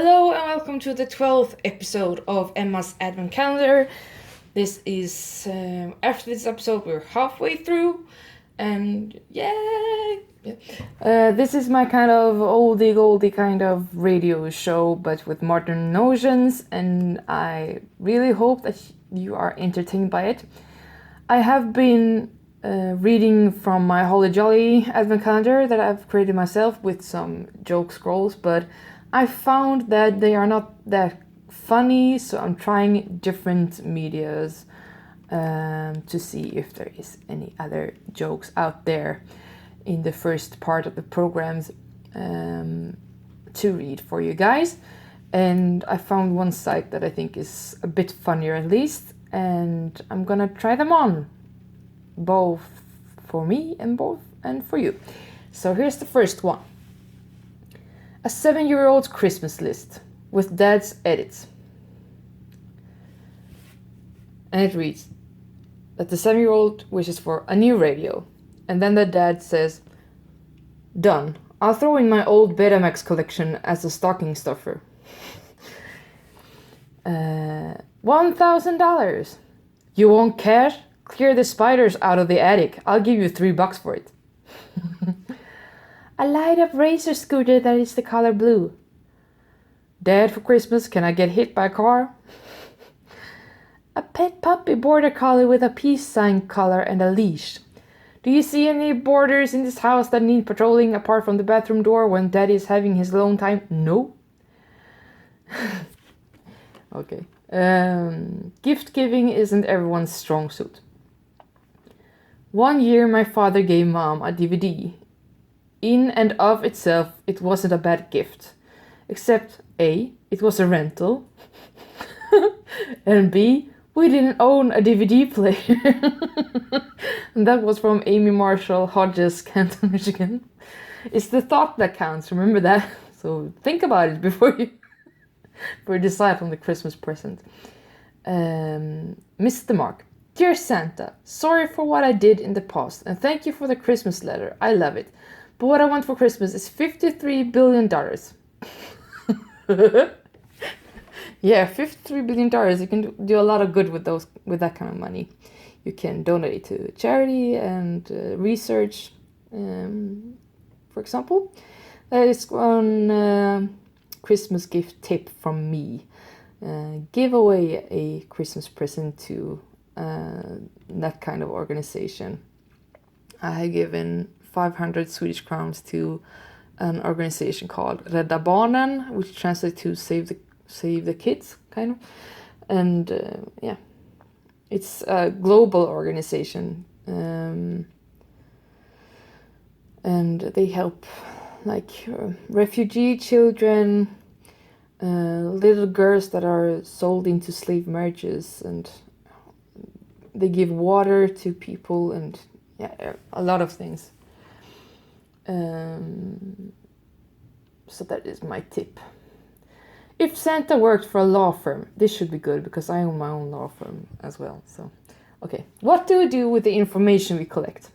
Hello and welcome to the 12th episode of Emma's Advent Calendar. This is, after this episode, we're halfway through, and yay! This is my kind of oldie kind of radio show, but with modern notions, and I really hope that you are entertained by it. I have been reading from my Holly Jolly Advent Calendar that I've created myself with some joke scrolls, but I found that they are not that funny, so I'm trying different medias to see if there is any other jokes out there in the first part of the programs to read for you guys. And I found one site that I think is a bit funnier at least, and I'm gonna try them on, both for me and for you. So here's the first one. A 7-year-old's Christmas list with dad's edits. And it reads that the 7-year-old wishes for a new radio. And then the dad says, "Done. I'll throw in my old Betamax collection as a stocking stuffer." $1,000. You won't cash? Clear the spiders out of the attic. I'll give you $3 for it. A light-up racer scooter that is the color blue. Dad, for Christmas, can I get hit by a car? A pet puppy border collie with a peace sign collar and a leash. Do you see any borders in this house that need patrolling apart from the bathroom door when Daddy is having his alone time? No. Okay. Gift giving isn't everyone's strong suit. One year my father gave Mom a DVD. In and of itself, it wasn't a bad gift. Except A, it was a rental. And B, we didn't own a DVD player. And that was from Amy Marshall Hodges, Canton, Michigan. It's the thought that counts, remember that? So think about it before you decide on the Christmas present. Mr. Mark. Dear Santa, sorry for what I did in the past, and thank you for the Christmas letter. I love it. But what I want for Christmas is $53 billion. Yeah, $53 billion. You can do a lot of good with that kind of money. You can donate it to charity and research, for example. That is one Christmas gift tip from me. Give away a Christmas present to that kind of organization. I have given 500 Swedish crowns to an organization called Rädda Barnen, which translates to save the kids, kind of. And yeah, it's a global organization, and they help refugee children, little girls that are sold into slave marriages, and they give water to people, and yeah, a lot of things. So that is my tip. If Santa worked for a law firm, this should be good because I own my own law firm as well. So, okay. What do we do with the information we collect?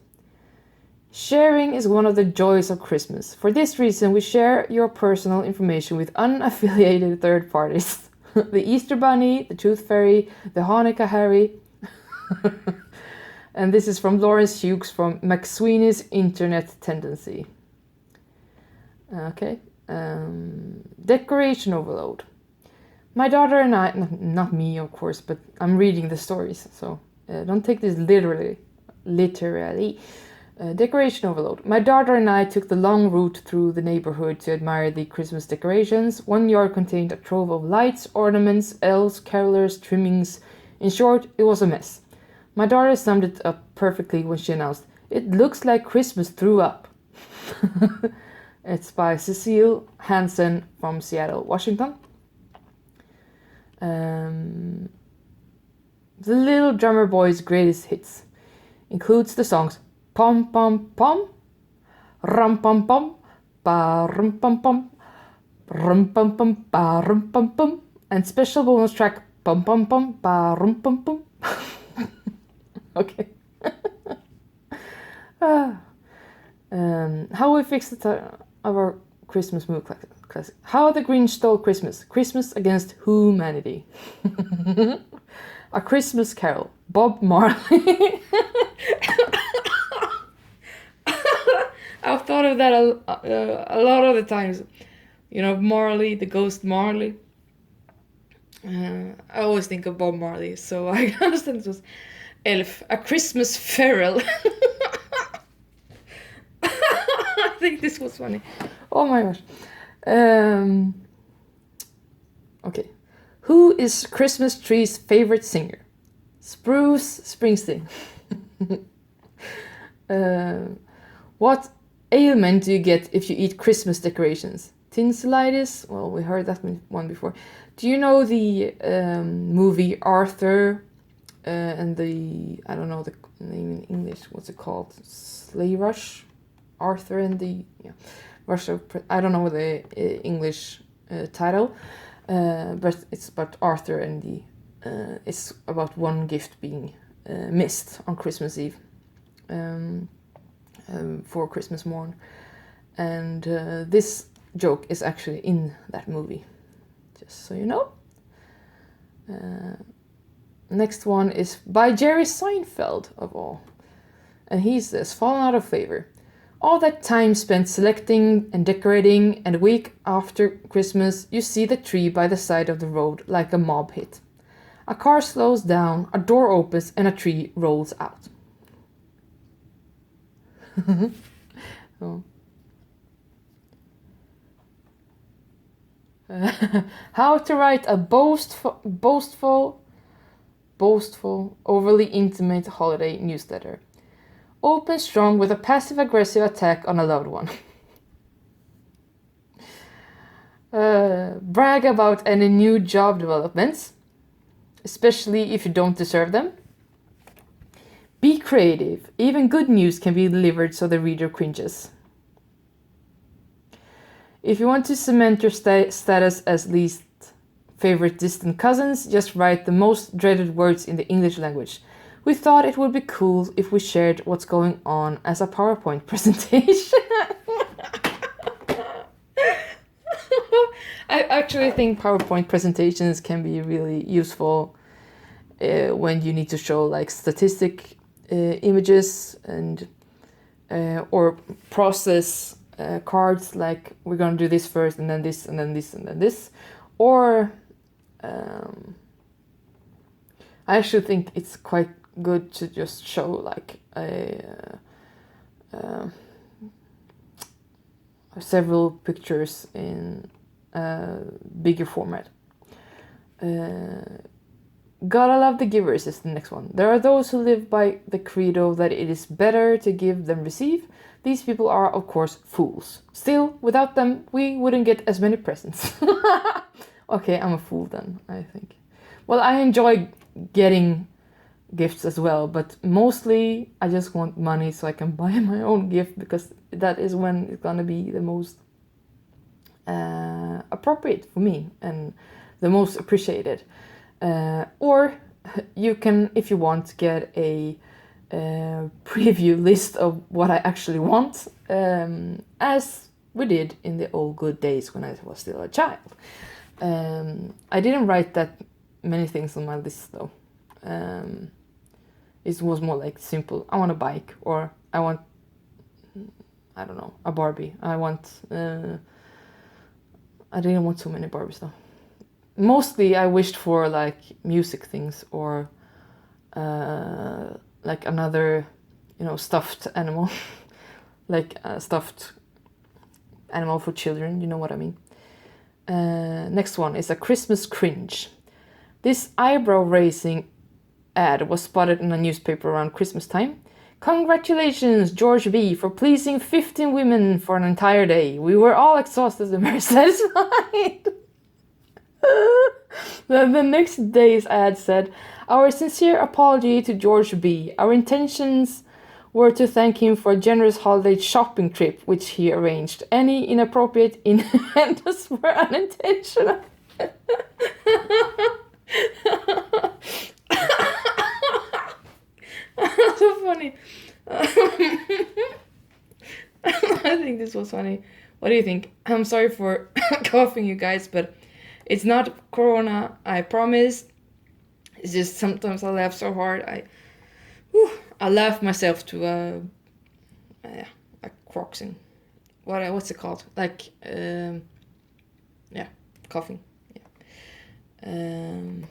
Sharing is one of the joys of Christmas. For this reason, we share your personal information with unaffiliated third parties. The Easter Bunny, the Tooth Fairy, the Hanukkah Harry. And this is from Lawrence Hughes from McSweeney's Internet Tendency. Okay. Decoration overload. My daughter and I, not me of course, but I'm reading the stories, so don't take this literally. Decoration overload. My daughter and I took the long route through the neighborhood to admire the Christmas decorations. One yard contained a trove of lights, ornaments, elves, carolers, trimmings. In short, it was a mess. My daughter summed it up perfectly when she announced, "It looks like Christmas threw up." It's by Cecile Hansen from Seattle, Washington. The Little Drummer Boy's greatest hits includes the songs Pom Pom Pom, Rum Pom Pom, Ba Rum Pom Pom, Rum Pom Pom, Ba Rum Pom Pom, and special bonus track Pom Pom Pom, Ba Rum Pom Pom. Okay. How we fix our Christmas mood classic. How the Grinch Stole Christmas. Christmas Against Humanity. A Christmas Carol. Bob Marley. I've thought of that a lot of the times. You know, Marley, the ghost Marley. I always think of Bob Marley, so I understand it was Elf. A Christmas Feral. I think this was funny. Oh my gosh. Okay. Who is Christmas Tree's favorite singer? Bruce Springsteen. What ailment do you get if you eat Christmas decorations? Tinselitis? Well, we heard that one before. Do you know the movie Arthur and the, I don't know the name in English, what's it called? Sleigh Rush? Arthur and the Rush of, I don't know the English title, but it's about Arthur and the, it's about one gift being missed on Christmas Eve. For Christmas morn, and this joke is actually in that movie, just so you know. Next one is by Jerry Seinfeld, of all, and he says, fallen out of favor. All that time spent selecting and decorating, and a week after Christmas you see the tree by the side of the road like a mob hit. A car slows down, a door opens, and a tree rolls out. Oh. How to write a boastful, overly intimate holiday newsletter. Open strong with a passive-aggressive attack on a loved one. Brag about any new job developments, especially if you don't deserve them. Be creative. Even good news can be delivered so the reader cringes. If you want to cement your status as least favorite distant cousins, just write the most dreaded words in the English language. We thought it would be cool if we shared what's going on as a PowerPoint presentation. I actually think PowerPoint presentations can be really useful when you need to show like statistic images and or process cards, like we're gonna do this first and then this and then this and then this, or I actually think it's quite good to just show like several pictures in bigger format. Gotta love the givers is the next one. There are those who live by the credo that it is better to give than receive. These people are, of course, fools. Still, without them, we wouldn't get as many presents. Okay, I'm a fool then, I think. Well, I enjoy getting gifts as well, but mostly I just want money so I can buy my own gift, because that is when it's gonna be the most appropriate for me and the most appreciated. Or you can, if you want, get a preview list of what I actually want, as we did in the old good days when I was still a child. I didn't write that many things on my list though. It was more like simple. I want a bike, or I want, I don't know, a Barbie. I didn't want so many Barbies though. Mostly I wished for like music things, or like another, stuffed animal. Like a stuffed animal for children, you know what I mean. Next one is a Christmas cringe. This eyebrow-raising ad was spotted in a newspaper around Christmas time. Congratulations, George B., for pleasing 15 women for an entire day. We were all exhausted and very satisfied. The next day's ad said, our sincere apology to George B. Our intentions were to thank him for a generous holiday shopping trip which he arranged. Any inappropriate innuendos were unintentional. So funny. I think this was funny. What do you think? I'm sorry for coughing, you guys, but it's not corona, I promise. It's just sometimes I laugh so hard. I laugh myself to like croxing. What's it called? Like coughing. Yeah.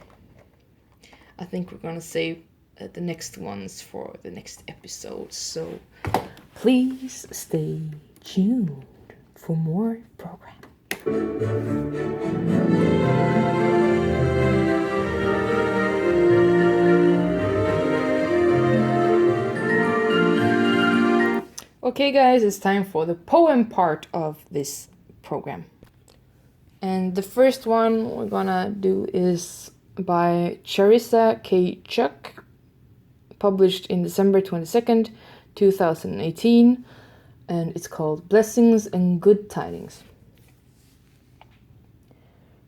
I think we're gonna save the next ones for the next episode. So please stay tuned for more program. Okay, guys, it's time for the poem part of this program. And the first one we're gonna do is by Charissa K. Chuck, published in December 22nd, 2018, and it's called Blessings and Good Tidings.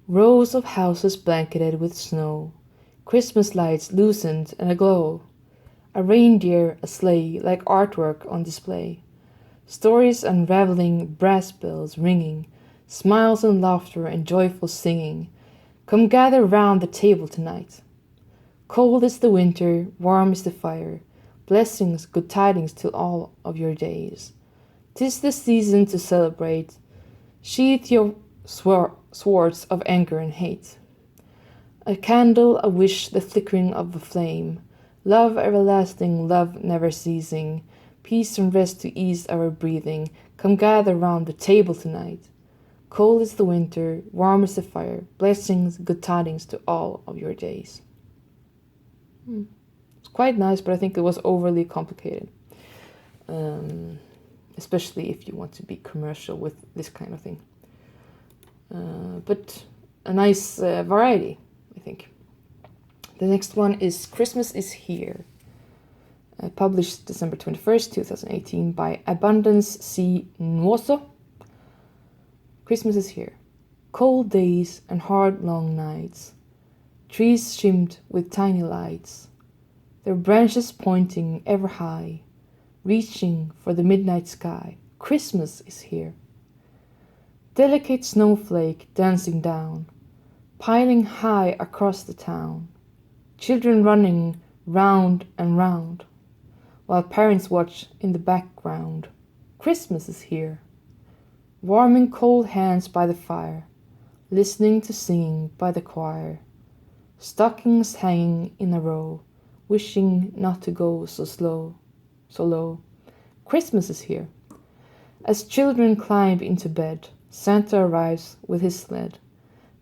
Rows of houses blanketed with snow, Christmas lights loosened and aglow, a reindeer, a sleigh, like artwork on display, stories unraveling, brass bells ringing, smiles and laughter and joyful singing. Come gather round the table tonight. Cold is the winter, warm is the fire, blessings, good tidings to all of your days. 'Tis the season to celebrate, sheathe your swords of anger and hate. A candle, a wish, the flickering of a flame, love everlasting, love never ceasing, peace and rest to ease our breathing. Come gather round the table tonight. Cold is the winter, warm is the fire, blessings, good tidings to all of your days. It's quite nice, but I think it was overly complicated. Especially if you want to be commercial with this kind of thing. But a nice variety, I think. The next one is Christmas is Here, published December 21st, 2018 by Abundance C. Nuoso. Christmas is here. Cold days and hard long nights. Trees shimmed with tiny lights, their branches pointing ever high, reaching for the midnight sky. Christmas is here. Delicate snowflake dancing down, piling high across the town. Children running round and round, while parents watch in the background. Christmas is here. Warming cold hands by the fire, listening to singing by the choir. Stockings hanging in a row, wishing not to go so low. Christmas is here. As children climb into bed, Santa arrives with his sled,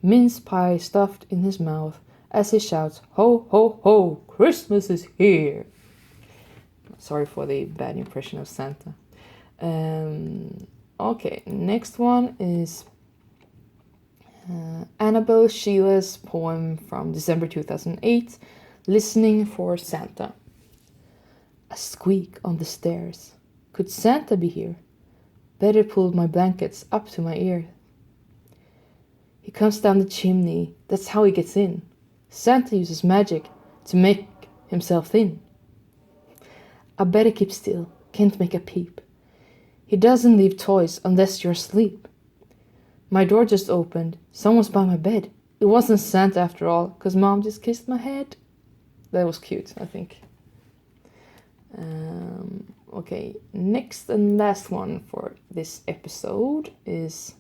mince pie stuffed in his mouth, as he shouts, "Ho, ho, ho, Christmas is here!" Sorry for the bad impression of Santa. Okay, next one is Annabelle Sheila's poem from December 2008, Listening for Santa. A squeak on the stairs. Could Santa be here? Better pull my blankets up to my ear. He comes down the chimney, that's how he gets in. Santa uses magic to make himself thin. I better keep still, can't make a peep. He doesn't leave toys unless you're asleep. My door just opened, someone's by my bed. It wasn't Santa after all, 'cause Mom just kissed my head. That was cute, I think. Okay, next and last one for this episode is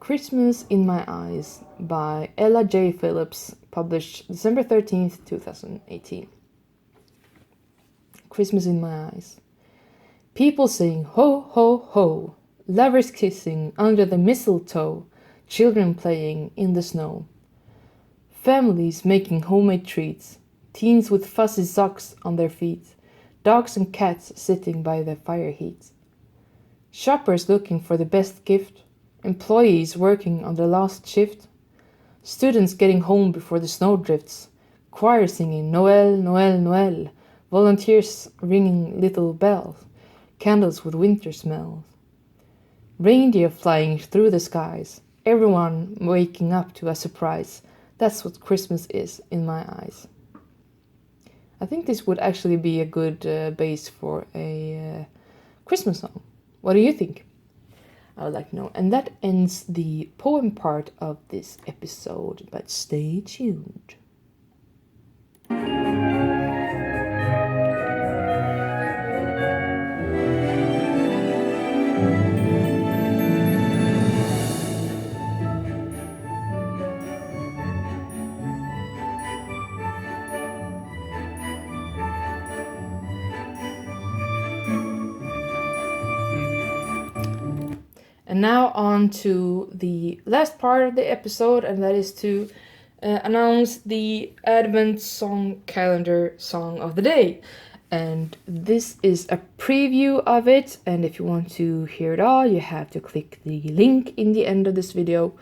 Christmas in My Eyes by Ella J. Phillips, published December 13th, 2018. Christmas in My Eyes. People sing ho, ho, ho, lovers kissing under the mistletoe, children playing in the snow. Families making homemade treats, teens with fuzzy socks on their feet, dogs and cats sitting by the fire heat. Shoppers looking for the best gift, employees working on the last shift, students getting home before the snow drifts, choir singing Noel, Noel, Noel, volunteers ringing little bells, candles with winter smells. Reindeer flying through the skies, everyone waking up to a surprise. That's what Christmas is in my eyes. I think this would actually be a good base for a Christmas song. What do you think? I would like to know. And that ends the poem part of this episode, but stay tuned. And now on to the last part of the episode, and that is to announce the Advent Song Calendar Song of the Day. And this is a preview of it, and if you want to hear it all, you have to click the link in the end of this video,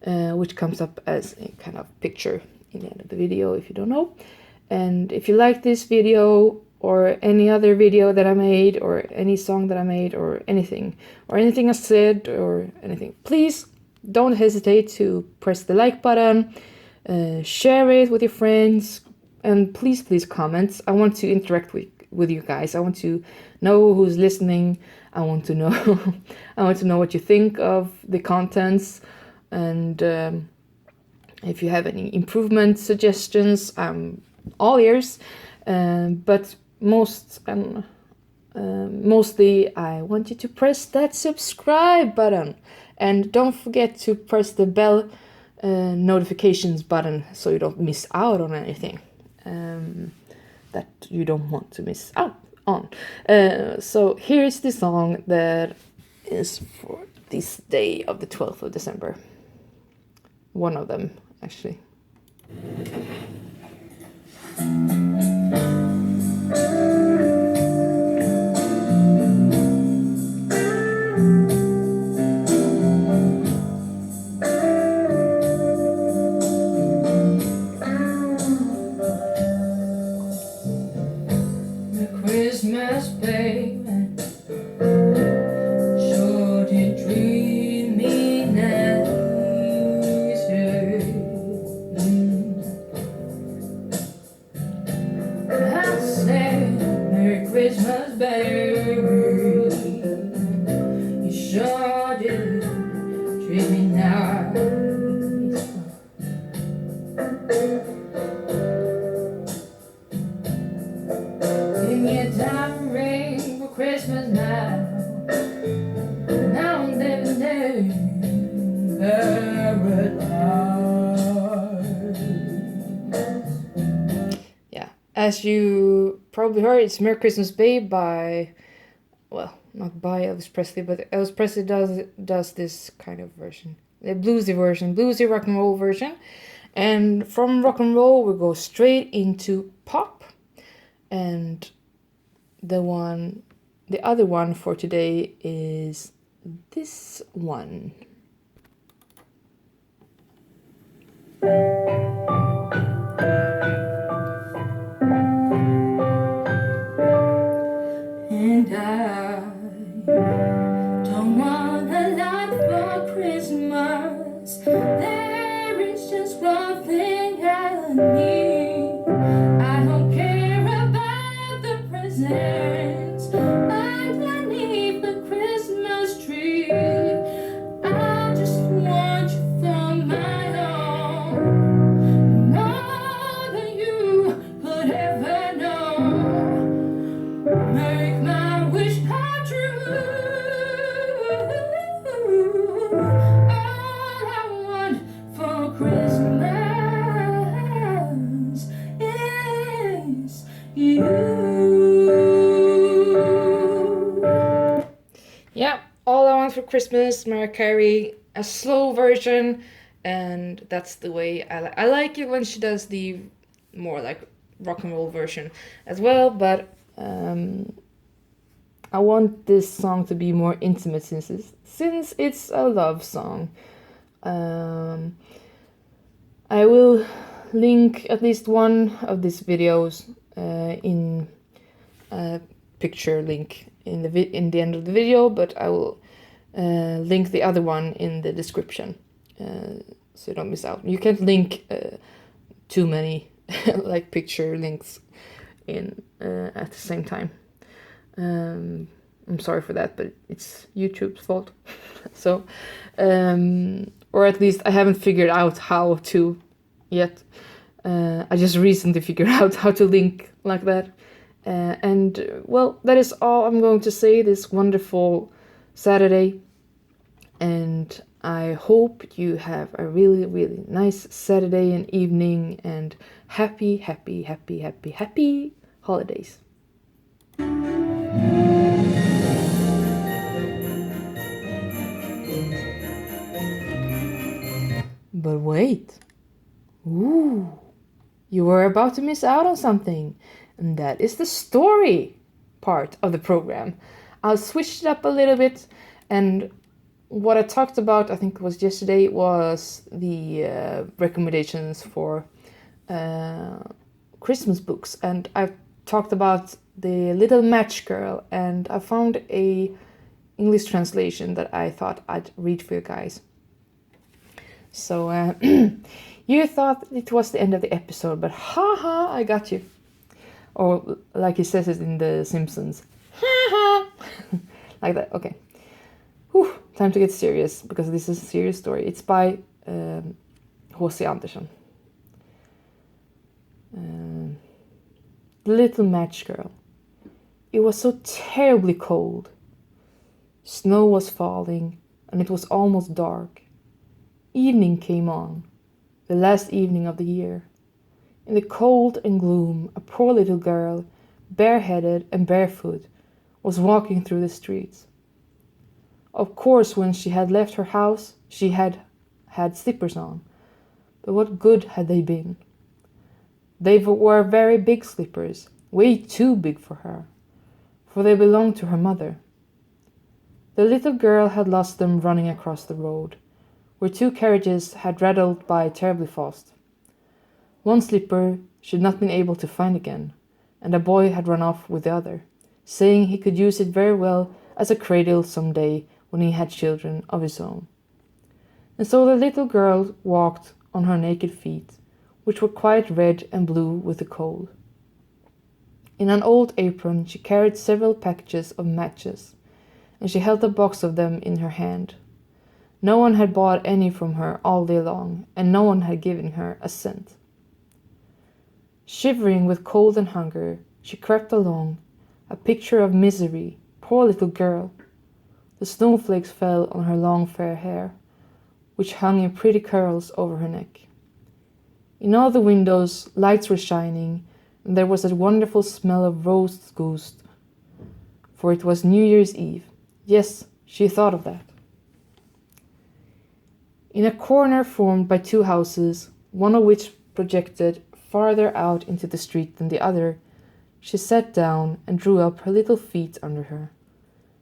which comes up as a kind of picture in the end of the video if you don't know. And if you like this video, or any other video that I made, or any song that I made, or anything I said, or anything, please don't hesitate to press the like button, share it with your friends, and please comment. I want to interact with you guys. I want to know who's listening. I want to know I want to know what you think of the contents, and if you have any improvement suggestions, I'm all ears. But mostly I want you to press that subscribe button, and don't forget to press the bell notifications button so you don't miss out on anything that you don't want to miss out on. So here's the song that is for this day of the 12th of December. One of them, actually. Christmas, baby, sure did treat me nice. I said, Merry Christmas, baby, you sure did treat me nice. Christmas now, now I'm living in paradise. Yeah, as you probably heard, it's Merry Christmas Babe by, well, not by Elvis Presley, but Elvis Presley does this kind of version, the bluesy rock and roll version. And from rock and roll, we go straight into pop, and the other one for today is this one. And I don't want a lot for Christmas. There is just one thing I need. I don't care about the presents underneath the Christmas tree. I just want you for my own, more than you could ever know. Make my wish come true. All I want for Christmas is you. Yeah, All I Want for Christmas, Mariah Carey, a slow version, and that's the way I like it when she does the more like rock and roll version as well, but I want this song to be more intimate since it's a love song. I will link at least one of these videos in a picture link in the end of the video, but I will link the other one in the description so you don't miss out. You can't link too many like picture links in at the same time. I'm sorry for that, but it's YouTube's fault. So, or at least I haven't figured out how to yet. I just recently figured out how to link like that. Well, that is all I'm going to say this wonderful Saturday. And I hope you have a really, really nice Saturday and evening and happy, happy, happy, happy, happy holidays. But wait. Ooh. You were about to miss out on something, and that is the story part of the program. I'll switch it up a little bit, and what I talked about, I think it was yesterday, was the recommendations for Christmas books, and I've talked about The Little Match Girl, and I found a English translation that I thought I'd read for you guys. So you thought it was the end of the episode, but haha, I got you. Or like he says it in The Simpsons, haha, like that. Okay. Whew, time to get serious, because this is a serious story. It's by H.C. Andersen. The Little Match Girl. It was so terribly cold. Snow was falling, and it was almost dark. Evening came on, the last evening of the year. In the cold and gloom, a poor little girl, bareheaded and barefoot, was walking through the streets. Of course, when she had left her house, she had had slippers on, but what good had they been? They were very big slippers, way too big for her, for they belonged to her mother. The little girl had lost them running across the road, where two carriages had rattled by terribly fast. One slipper she had not been able to find again, and a boy had run off with the other, saying he could use it very well as a cradle some day when he had children of his own. And so the little girl walked on her naked feet, which were quite red and blue with the cold. In an old apron she carried several packages of matches, and she held a box of them in her hand. No one had bought any from her all day long, and no one had given her a cent. Shivering with cold and hunger, she crept along, a picture of misery, poor little girl. The snowflakes fell on her long fair hair, which hung in pretty curls over her neck. In all the windows lights were shining, and there was a wonderful smell of roast goose, for it was New Year's Eve. Yes, she thought of that. In a corner formed by two houses, one of which projected farther out into the street than the other, she sat down and drew up her little feet under her.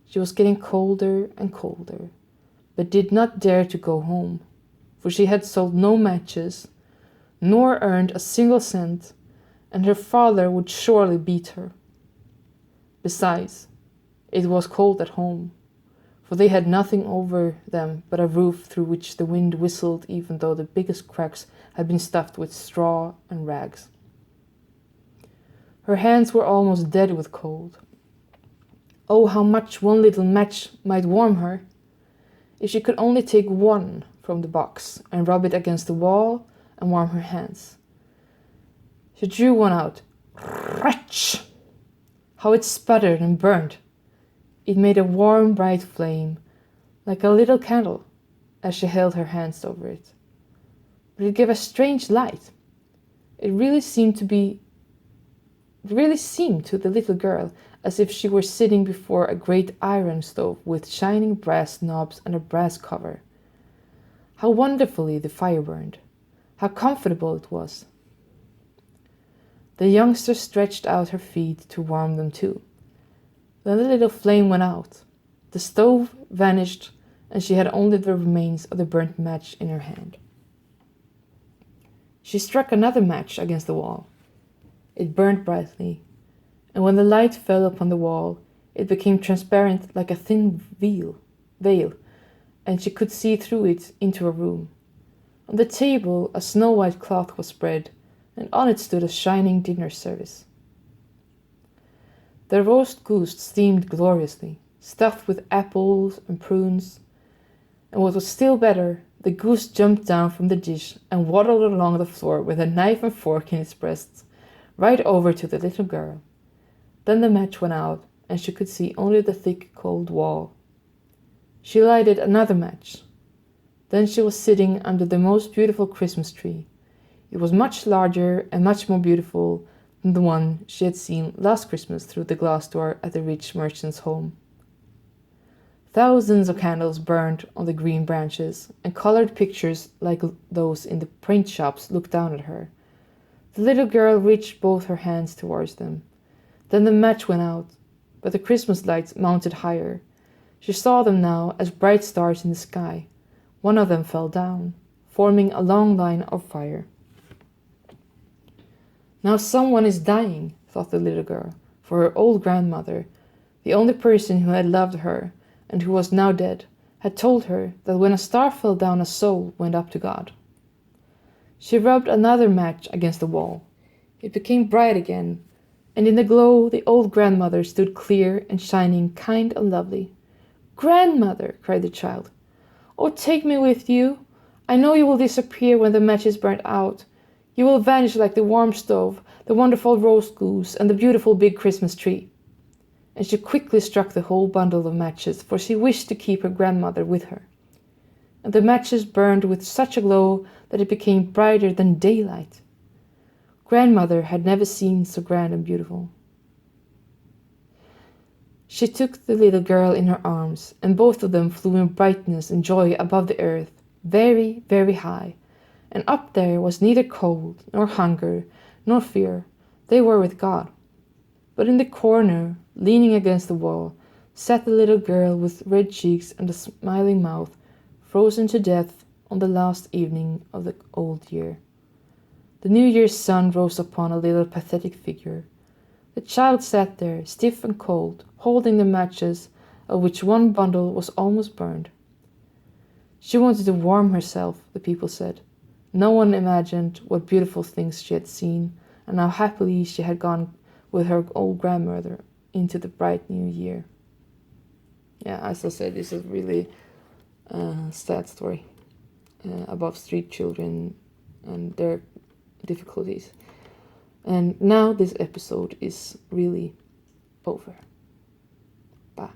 She was getting colder and colder, but did not dare to go home, for she had sold no matches, nor earned a single cent, and her father would surely beat her. Besides, it was cold at home, for they had nothing over them but a roof through which the wind whistled, even though the biggest cracks had been stuffed with straw and rags. Her hands were almost dead with cold. Oh, how much one little match might warm her! If she could only take one from the box and rub it against the wall and warm her hands. She drew one out. Wretch! How it sputtered and burned! It made a warm, bright flame, like a little candle, as she held her hands over it. But it gave a strange light. It really seemed to the little girl as if she were sitting before a great iron stove with shining brass knobs and a brass cover. How wonderfully the fire burned! How comfortable it was! The youngster stretched out her feet to warm them too. Then the little flame went out. The stove vanished, and she had only the remains of the burnt match in her hand. She struck another match against the wall. It burned brightly, and when the light fell upon the wall, it became transparent like a thin veil, and she could see through it into a room. On the table a snow-white cloth was spread, and on it stood a shining dinner service. The roast goose steamed gloriously, stuffed with apples and prunes. And what was still better, the goose jumped down from the dish and waddled along the floor with a knife and fork in its breast, right over to the little girl. Then the match went out, and she could see only the thick, cold wall. She lighted another match. Then she was sitting under the most beautiful Christmas tree. It was much larger and much more beautiful than the one she had seen last Christmas through the glass door at the rich merchant's home. Thousands of candles burned on the green branches, and colored pictures like those in the print shops looked down at her. The little girl reached both her hands towards them. Then the match went out, but the Christmas lights mounted higher. She saw them now as bright stars in the sky. One of them fell down, forming a long line of fire. Now someone is dying, thought the little girl, for her old grandmother, the only person who had loved her and who was now dead, had told her that when a star fell down a soul went up to God. She rubbed another match against the wall. It became bright again, and in the glow the old grandmother stood clear and shining, kind and lovely. "Grandmother!" cried the child. "Oh, take me with you! I know you will disappear when the match is burnt out. You will vanish like the warm stove, the wonderful roast goose, and the beautiful big Christmas tree." And she quickly struck the whole bundle of matches, for she wished to keep her grandmother with her. And the matches burned with such a glow that it became brighter than daylight. Grandmother had never seemed so grand and beautiful. She took the little girl in her arms, and both of them flew in brightness and joy above the earth, very, very high. And up there was neither cold, nor hunger, nor fear. They were with God. But in the corner, leaning against the wall, sat the little girl with red cheeks and a smiling mouth, frozen to death on the last evening of the old year. The New Year's sun rose upon a little pathetic figure. The child sat there, stiff and cold, holding the matches, of which one bundle was almost burned. She wanted to warm herself, the people said. No one imagined what beautiful things she had seen, and how happily she had gone with her old grandmother into the bright new year. Yeah, as I said, this is really sad story about street children and their difficulties. And now this episode is really over. Bye.